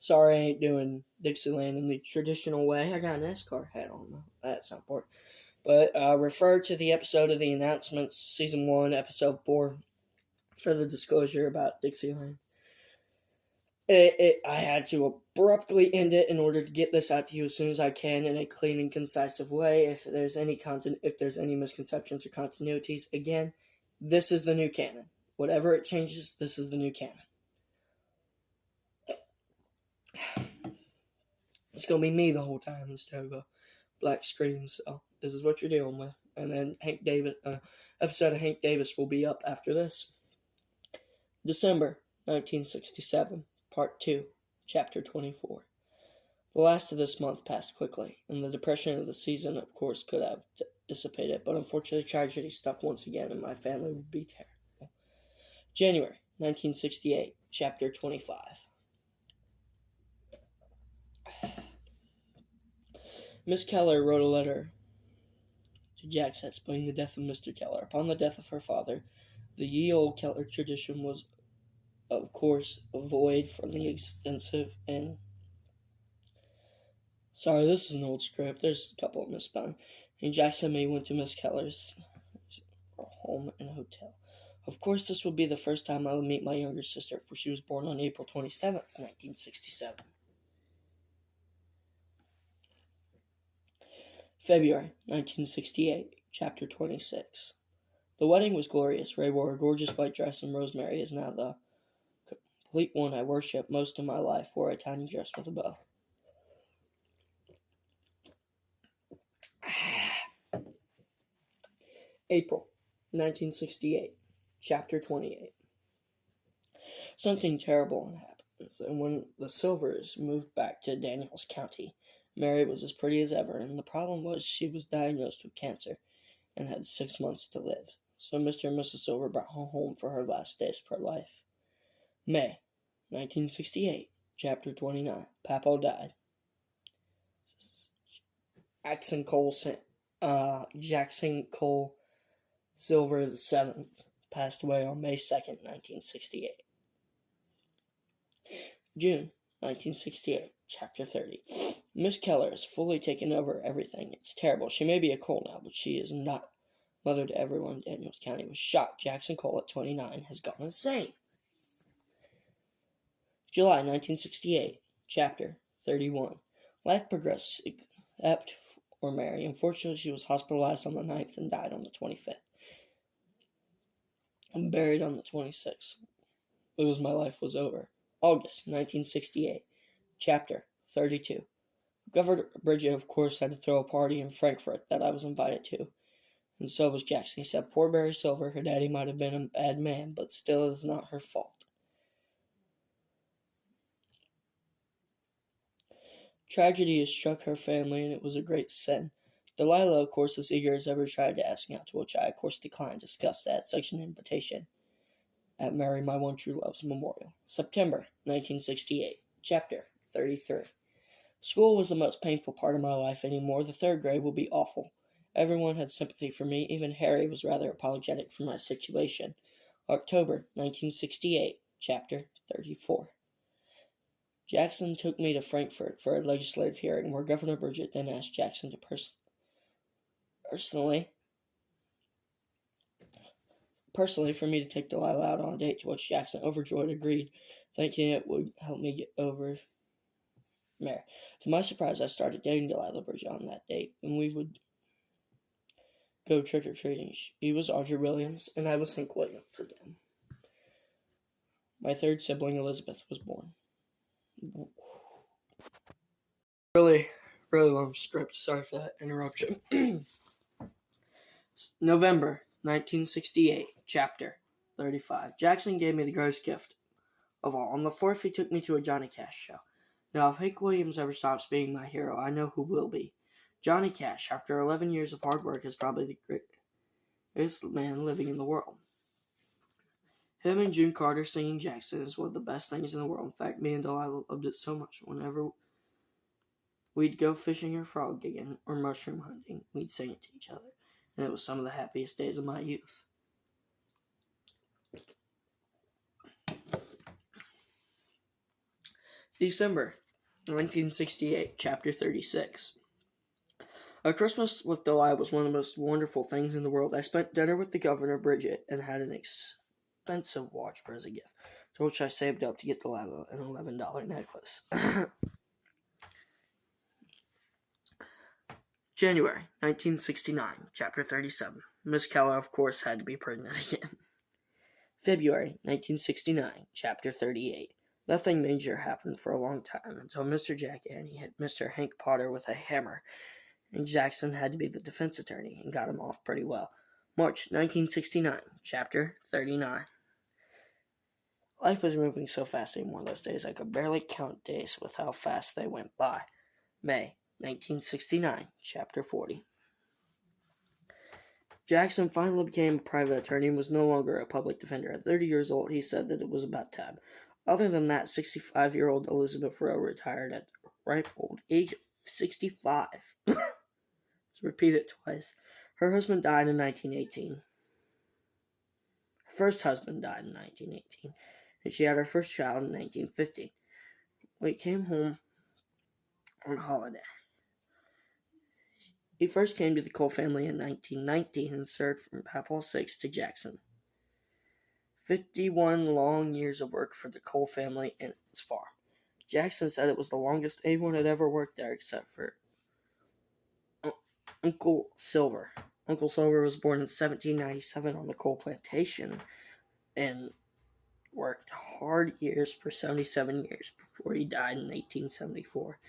Sorry I ain't doing Dixieland in the traditional way. I got an NASCAR hat on. That's not important. But refer to the episode of the announcements, Season 1, Episode 4, for the disclosure about Dixieland. I had to abruptly end it in order to get this out to you as soon as I can in a clean and concise way. If there's any misconceptions or continuities, again, this is the new canon. Whatever it changes, this is the new canon. It's gonna be me the whole time instead of a black screen. So this is what you're dealing with. And then episode of Hank Davis will be up after this. December 1967. Part 2, Chapter 24. The last of this month passed quickly, and the depression of the season, of course, could have dissipated, but unfortunately tragedy stuck once again, and my family would be terrible. January 1968, Chapter 25. Miss Keller wrote a letter to Jackson explaining the death of Mr. Keller. Upon the death of her father, the ye old Keller tradition was, of course, void from the extensive and... Sorry, this is an old script. There's a couple of misspelling. And Jackson and me went to Miss Keller's home and hotel. Of course, this would be the first time I would meet my younger sister, for she was born on April 27th, 1967. February 1968, Chapter 26. The wedding was glorious. Ray wore a gorgeous white dress, and Rosemary is now the complete one I worship. Most of my life wore a tiny dress with a bow. April 1968, Chapter 28. Something terrible happens, and when the Silvers moved back to Daniels County, Mary was as pretty as ever, and the problem was she was diagnosed with cancer and had 6 months to live. So Mr. and Mrs. Silver brought her home for her last days of her life. May 1968, Chapter 29. Papa died. Jackson Cole Silver VII passed away on May 2nd, 1968. June 1968, Chapter 30. Miss Keller has fully taken over everything. It's terrible. She may be a Cole now, but she is not. Mother to everyone in Daniels County was shocked. Jackson Cole at 29 has gone insane. July 1968, Chapter 31. Life progressed except for Mary. Unfortunately, she was hospitalized on the 9th and died on the 25th. And buried on the 26th. It was my life was over. August 1968, Chapter 32. Governor Bridget, of course, had to throw a party in Frankfurt that I was invited to. And so was Jackson. He said, poor Mary Silver, her daddy might have been a bad man, but still it is not her fault. Tragedy has struck her family, and it was a great sin. Delilah, of course, as eager as ever, tried to ask me out, to which I, of course, declined, discussed at such an invitation at Mary, my one true love's memorial. September 1968, Chapter 33. School was the most painful part of my life anymore. The 3rd grade will be awful. Everyone had sympathy for me. Even Harry was rather apologetic for my situation. October 1968, Chapter 34. Jackson took me to Frankfurt for a legislative hearing, where Governor Bridget then asked Jackson to personally for me to take Delilah out on a date, to which Jackson, overjoyed, agreed, thinking it would help me get over Mary. To my surprise, I started dating Delilah Bridget on that date, and we would go trick-or-treating. He was Audrey Williams, and I was Hank Williams again. My 3rd sibling, Elizabeth, was born. Really long script. Sorry for that interruption. November 1968, Chapter 35. Jackson gave me the greatest gift of all. On the 4th, he took me to a Johnny Cash show. Now, if Hank Williams ever stops being my hero, I know who will be. Johnny Cash, after 11 years of hard work, is probably the greatest man living in the world. Him and June Carter singing Jackson is one of the best things in the world. In fact, me and Delilah loved it so much. Whenever we'd go fishing or frog gigging or mushroom hunting, we'd sing it to each other. And it was some of the happiest days of my youth. December 1968, Chapter 36. A Christmas with Delilah was one of the most wonderful things in the world. I spent dinner with the governor, Bridget, and had an expensive watch for as a gift, to which I saved up to get Delilah an $11 necklace. January 1969, Chapter 37. Miss Keller, of course, had to be pregnant again. February 1969, Chapter 38. Nothing major happened for a long time until Mr. Jack Annie hit Mr. Hank Potter with a hammer, and Jackson had to be the defense attorney and got him off pretty well. March 1969, Chapter 39. Life was moving so fast anymore those days I could barely count days with how fast they went by. May 1969, Chapter 40. Jackson finally became a private attorney and was no longer a public defender. At 30 years old, he said that it was about time. Other than that, 65-year-old Elizabeth Rowe retired at the ripe old age of 65. Let's repeat it twice. Her husband died in 1918. Her first husband died in 1918, and she had her first child in 1950. We came home on holiday. He first came to the Cole family in 1919 and served from Papal 6 to Jackson. 51 long years of work for the Cole family and its farm. Jackson said it was the longest anyone had ever worked there except for Uncle Silver. Uncle Silver was born in 1797 on the Cole plantation and worked hard years for 77 years before he died in 1874.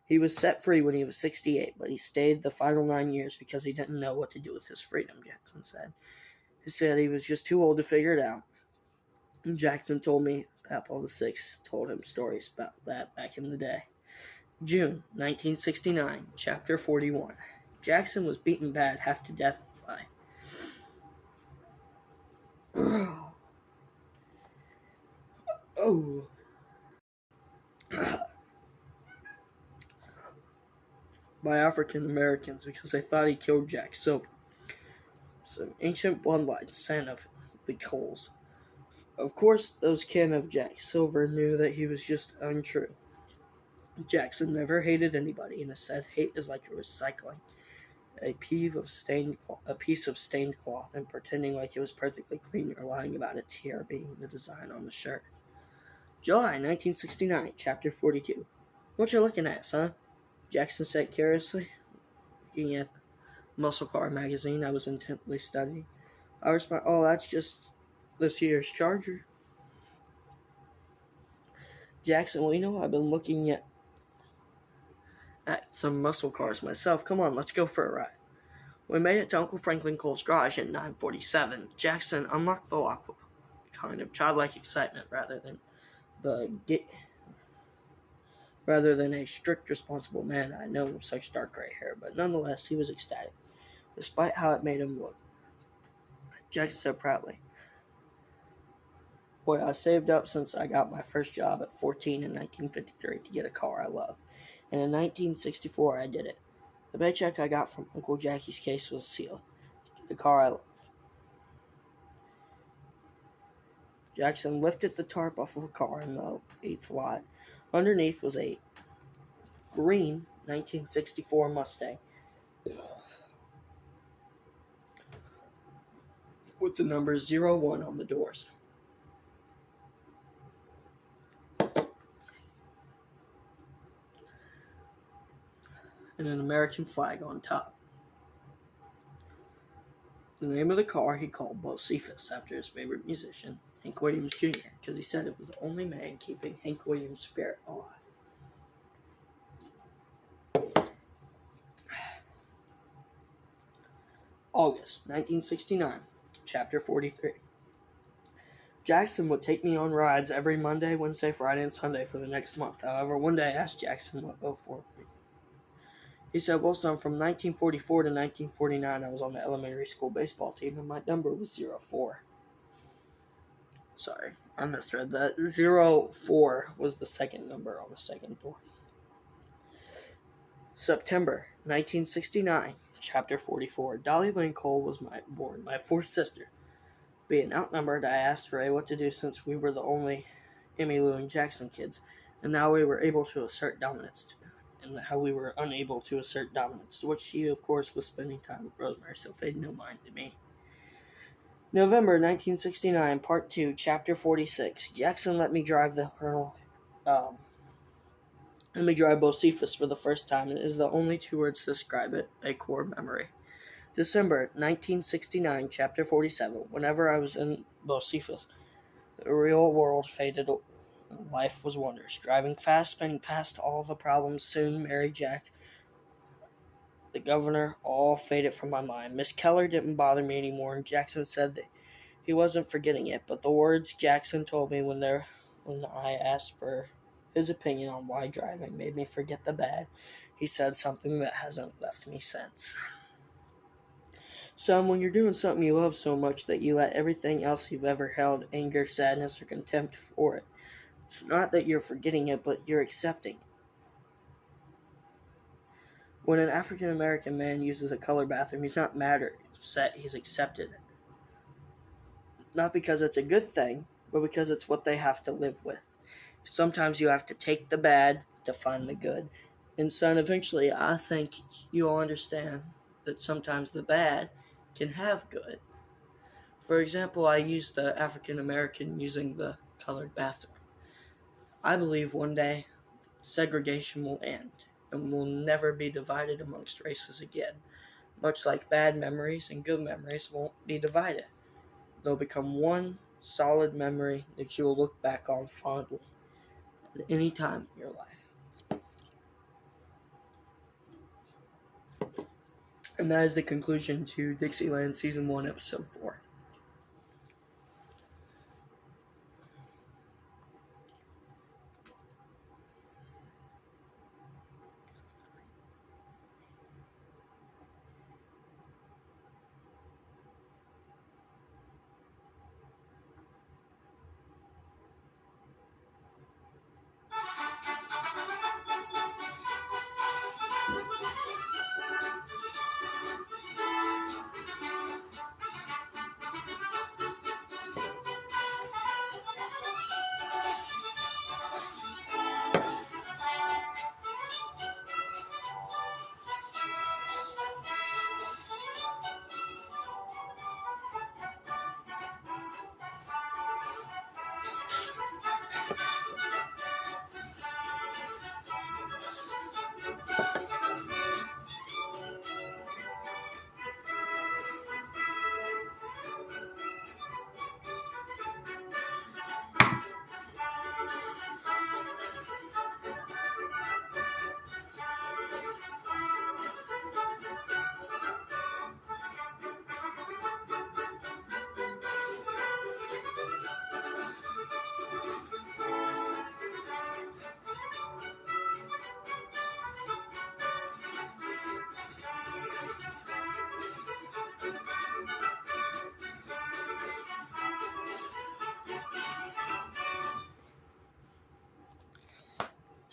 He was set free when he was 68, but he stayed the final 9 years because he didn't know what to do with his freedom, Jackson said. He said he was just too old to figure it out. And Jackson told me Papal VI told him stories about that back in the day. June 1969, Chapter 41. Jackson was beaten bad, half to death by by African Americans because they thought he killed Jack Silver, some ancient bloodline son of the Coles. Of course, those kin of Jack Silver knew that he was just untrue. Jackson never hated anybody, and said hate is like recycling a piece of stained cloth and pretending like it was perfectly clean or lying about a tear being the design on the shirt. July 1969, Chapter 42. What you looking at, son? Jackson said curiously, looking at the muscle car magazine I was intently studying. I responded, "Oh, that's just this year's Charger." Jackson, well, I've been looking at some muscle cars myself. Come on, let's go for a ride. We made it to Uncle Franklin Cole's garage at 9:47. Jackson unlocked the lock with kind of childlike excitement rather than a strict, responsible man I know with such dark gray hair, but nonetheless he was ecstatic, despite how it made him look. Jackson said proudly, "Boy, I saved up since I got my first job at 14 in 1953 to get a car I love, and in 1964 I did it. The paycheck I got from Uncle Jackie's case was sealed. The car I love." Jackson lifted the tarp off of a car in the 8th lot. Underneath was a green 1964 Mustang with the number 01 on the doors. And an American flag on top. The name of the car he called Bocephus after his favorite musician, Hank Williams Jr., because he said it was the only man keeping Hank Williams' spirit alive. August 1969, Chapter 43. Jackson would take me on rides every Monday, Wednesday, Friday, and Sunday for the next month. However, one day I asked Jackson what both were. He said, "Well, son, from 1944 to 1949, I was on the elementary school baseball team, and my number was 04. Sorry, I misread that. 04 was the second number on the second door. September 1969, Chapter 44. Dolly Lynn Cole was born, my fourth sister. Being outnumbered, I asked Ray what to do since we were the only Emmy Lou and Jackson kids. and how we were able to assert dominance, and how we were unable to assert dominance, to which she, of course, was spending time with Rosemary, so paid no mind to me. November 1969, Part 2, Chapter 46. Jackson let me drive the Colonel. Let me drive Bocephus for the first time. It is the only two words to describe it, a core memory. December 1969, Chapter 47. Whenever I was in Bocephus, the real world faded. Life was wondrous. Driving fast, spinning past all the problems, soon Mary, Jack, the governor, all faded from my mind. Miss Keller didn't bother me anymore, and Jackson said that he wasn't forgetting it, but the words Jackson told me when I asked for his opinion on why driving made me forget the bad. He said something that hasn't left me since. Son, when you're doing something you love so much that you let everything else you've ever held, anger, sadness, or contempt for it, it's not that you're forgetting it, but you're accepting it. When an African American man uses a colored bathroom, he's not mad or upset, he's accepted it. Not because it's a good thing, but because it's what they have to live with. Sometimes you have to take the bad to find the good. And son, eventually I think you'll understand that sometimes the bad can have good. For example, I used the African American using the colored bathroom. I believe one day segregation will end and we'll never be divided amongst races again. Much like bad memories and good memories won't be divided. They'll become one solid memory that you will look back on fondly at any time in your life. And that is the conclusion to Dixieland Season 1, Episode 4.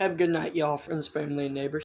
Have a good night, y'all, friends, family, and neighbors.